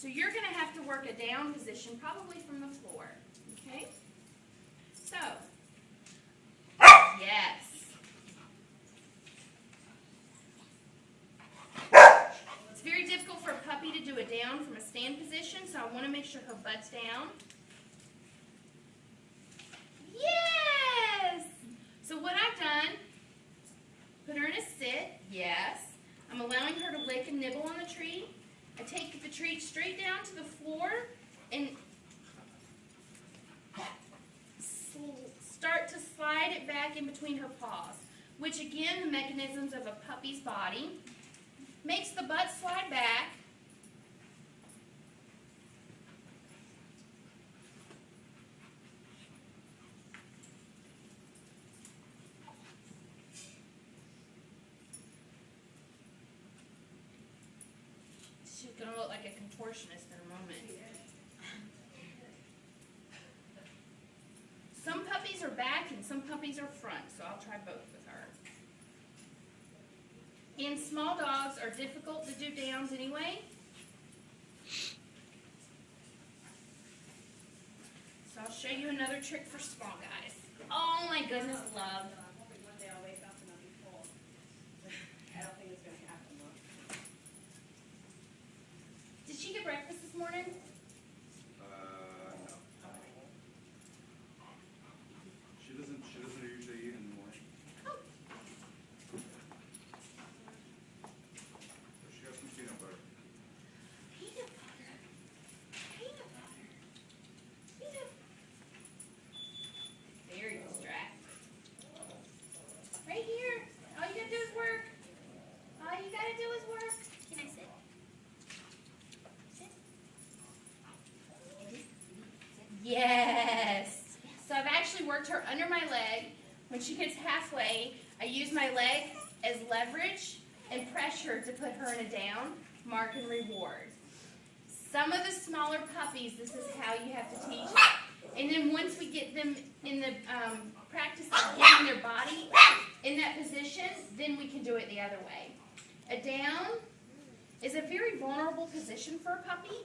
So you're going to have to work a down position, probably from the floor. Okay? So, yes. It's very difficult for a puppy to do a down from a stand position, so I want to make sure her butt's down. Yes! So what I've done, put her in a sit, yes. I'm allowing her to lick and nibble on the treat. I take the treat straight down to the floor and start to slide it back in between her paws, which again, the mechanisms of a puppy's body, makes the butt slide back. She's going to look like a contortionist in a moment. Some puppies are back and some puppies are front, so I'll try both with her. And small dogs are difficult to do downs anyway. So I'll show you another trick for small guys. Oh my goodness, love. Hopefully one day I'll wake up and I'll be full. I don't think it's going to happen though. Did she get breakfast this morning? No. She doesn't usually eat in the morning. Oh. She got some peanut butter. Peanut butter. Peanut butter. Peanut. Very distracting. Right here. All you gotta do is work. All you gotta do is work. Can I sit? Sit. Yes. So I've actually worked her under my leg. When she gets halfway, I use my leg as leverage and pressure to put her in a down, mark and reward. Some of the smaller puppies, this is how you have to teach. And then once we get them in the practice of getting their body in that position, then we can do it the other way. A down is a very vulnerable position for a puppy.